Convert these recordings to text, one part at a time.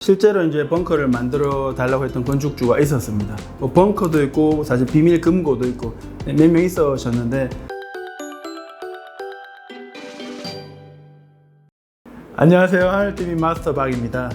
실제로 이제 벙커를 만들어 달라고 했던 건축주가 있었습니다. 벙커도 있고 사실 비밀 금고도 있고 몇 명 있으셨는데, 안녕하세요, 하늘TV 마스터 박입니다.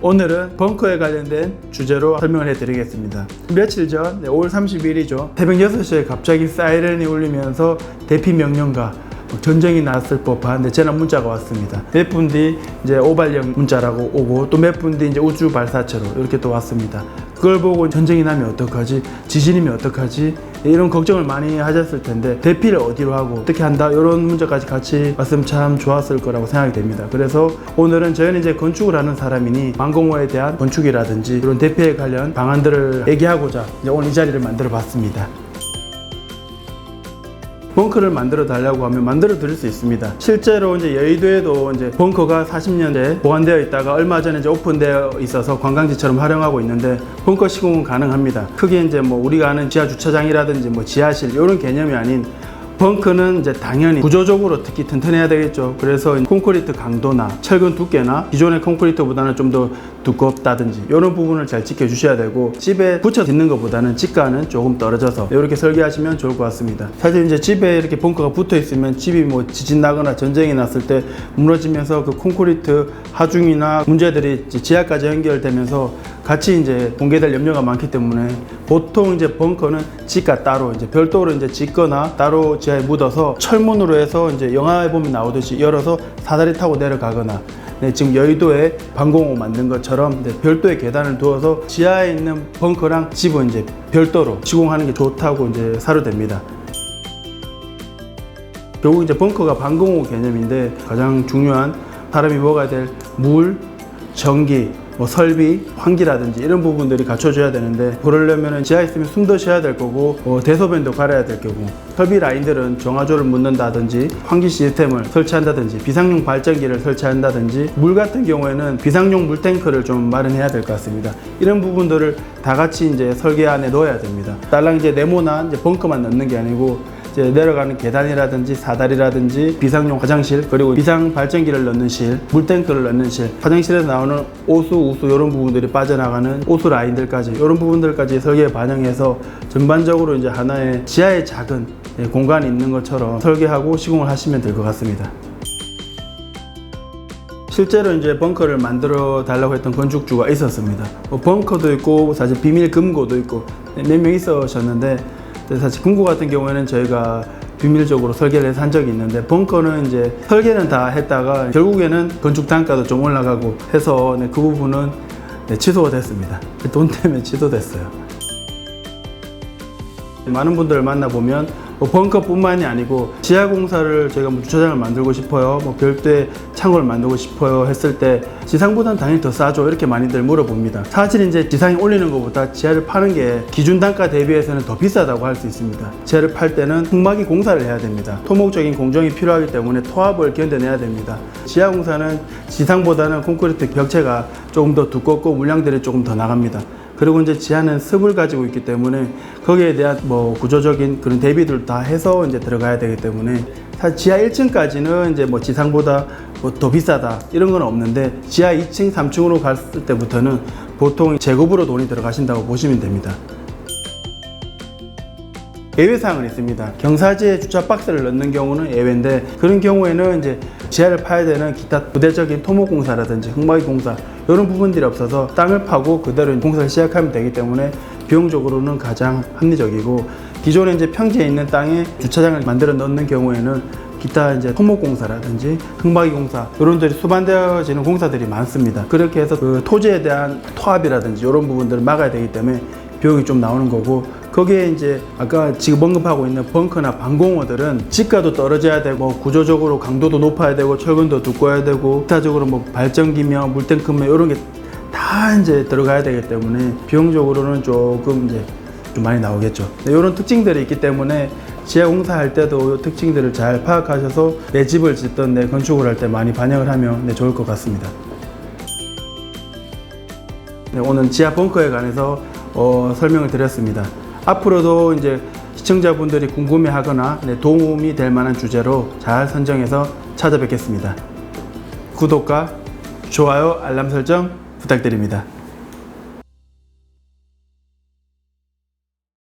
오늘은 벙커에 관련된 주제로 설명을 해드리겠습니다. 며칠 전 5월 30일이죠. 새벽 6시에 갑자기 사이렌이 울리면서 대피 명령과 전쟁이 났을 법한 재난 문자가 왔습니다. 몇 분 뒤 이제 오발령 문자라고 오고, 또 몇 분 뒤 이제 우주 발사체로 이렇게 또 왔습니다. 그걸 보고 전쟁이 나면 어떡하지? 지진이면 어떡하지? 이런 걱정을 많이 하셨을 텐데, 대피를 어디로 하고 어떻게 한다? 이런 문제까지 같이 왔으면 참 좋았을 거라고 생각이 됩니다. 그래서 오늘은 저희는 이제 건축을 하는 사람이니 망공호에 대한 건축이라든지 이런 대피에 관련 방안들을 얘기하고자 이제 오늘 이 자리를 만들어 봤습니다. 벙커를 만들어 달라고 하면 만들어 드릴 수 있습니다. 실제로 이제 여의도에도 이제 벙커가 40년째 보관되어 있다가 얼마 전에 이제 오픈되어 있어서 관광지처럼 활용하고 있는데, 벙커 시공은 가능합니다. 크게 이제 뭐 우리가 아는 지하 주차장이라든지 뭐 지하실 이런 개념이 아닌, 벙커는 이제 당연히 구조적으로 특히 튼튼해야 되겠죠. 그래서 콘크리트 강도나 철근 두께나 기존의 콘크리트보다는 좀 더 두껍다든지 이런 부분을 잘 지켜주셔야 되고, 집에 붙여 짓는 것보다는 집과는 조금 떨어져서 이렇게 설계하시면 좋을 것 같습니다. 사실 이제 집에 이렇게 벙커가 붙어 있으면 집이 뭐 지진 나거나 전쟁이 났을 때 무너지면서 그 콘크리트 하중이나 문제들이 지하까지 연결되면서 같이 이제 붕괴될 염려가 많기 때문에, 보통 이제 벙커는 집과 따로 이제 별도로 이제 짓거나 따로 지하에 묻어서 철문으로 해서 이제 영화에 보면 나오듯이 열어서 사다리 타고 내려가거나, 지금 여의도에 방공호 만든 것처럼 별도의 계단을 두어서 지하에 있는 벙커랑 집은 이제 별도로 시공하는 게 좋다고 이제 사료됩니다. 결국 이제 벙커가 방공호 개념인데, 가장 중요한 사람이 먹어야 될 물, 전기, 뭐 설비, 환기라든지 이런 부분들이 갖춰져야 되는데, 그러려면 지하에 있으면 숨도 쉬어야 될 거고, 대소변도 갈아야 될 거고, 설비 라인들은 정화조를 묻는다든지 환기 시스템을 설치한다든지 비상용 발전기를 설치한다든지, 물 같은 경우에는 비상용 물탱크를 좀 마련해야 될 것 같습니다. 이런 부분들을 다 같이 이제 설계 안에 넣어야 됩니다. 딸랑 이제 네모난 이제 벙커만 넣는 게 아니고, 내려가는 계단이라든지 사다리라든지 비상용 화장실, 그리고 비상 발전기를 넣는 실, 물탱크를 넣는 실, 화장실에서 나오는 오수, 우수 이런 부분들이 빠져나가는 오수 라인들까지, 이런 부분들까지 설계에 반영해서 전반적으로 이제 하나의 지하에 작은 공간이 있는 것처럼 설계하고 시공을 하시면 될 것 같습니다. 실제로 이제 벙커를 만들어 달라고 했던 건축주가 있었습니다. 벙커도 있고 사실 비밀 금고도 있고 몇 명 있으셨는데, 사실 금고 같은 경우에는 저희가 비밀적으로 설계를 해서 한 적이 있는데, 벙커는 이제 설계는 다 했다가 결국에는 건축 단가도 좀 올라가고 해서 그 부분은 취소가 됐습니다. 돈 때문에 취소됐어요. 많은 분들을 만나보면 벙커뿐만이 아니고 지하 공사를 저희가 뭐 주차장을 만들고 싶어요, 뭐 별도의 창고를 만들고 싶어요 했을 때 지상보다는 당연히 더 싸죠, 이렇게 많이들 물어봅니다. 사실 이제 지상에 올리는 것보다 지하를 파는 게 기준 단가 대비해서는 더 비싸다고 할 수 있습니다. 지하를 팔 때는 흙막이 공사를 해야 됩니다. 토목적인 공정이 필요하기 때문에 토합을 견뎌내야 됩니다. 지하 공사는 지상보다는 콘크리트 벽체가 조금 더 두껍고 물량들이 조금 더 나갑니다. 그리고 이제 지하는 습을 가지고 있기 때문에 거기에 대한 뭐 구조적인 그런 대비들 다 해서 이제 들어가야 되기 때문에, 사실 지하 1층까지는 이제 뭐 지상보다 뭐 더 비싸다 이런 건 없는데, 지하 2층, 3층으로 갔을 때부터는 보통 제곱으로 돈이 들어가신다고 보시면 됩니다. 예외사항은 있습니다. 경사지에 주차 박스를 넣는 경우는 예외인데, 그런 경우에는 이제 지하를 파야 되는 기타 부대적인 토목공사라든지 흙막이 공사 이런 부분들이 없어서 땅을 파고 그대로 공사를 시작하면 되기 때문에 비용적으로는 가장 합리적이고, 기존에 이제 평지에 있는 땅에 주차장을 만들어 넣는 경우에는 기타 이제 토목공사라든지 흙막이 공사 이런 들이 수반되어지는 공사들이 많습니다. 그렇게 해서 그 토지에 대한 토합이라든지 이런 부분들을 막아야 되기 때문에 비용이 좀 나오는 거고, 거기에 이제 아까 지금 언급하고 있는 벙커나 방공호들은 집가도 떨어져야 되고, 구조적으로 강도도 높아야 되고, 철근도 두꺼워야 되고, 기타적으로 뭐 발전기며 물탱크며 이런 게 다 이제 들어가야 되기 때문에 비용적으로는 조금 이제 좀 많이 나오겠죠. 이런 특징들이 있기 때문에 지하 공사할 때도 이 특징들을 잘 파악하셔서 내 집을 짓던 내 건축을 할 때 많이 반영을 하면 좋을 것 같습니다. 오늘 지하 벙커에 관해서 설명을 드렸습니다. 앞으로도 이제 시청자분들이 궁금해하거나 도움이 될 만한 주제로 잘 선정해서 찾아뵙겠습니다. 구독과 좋아요, 알람 설정 부탁드립니다.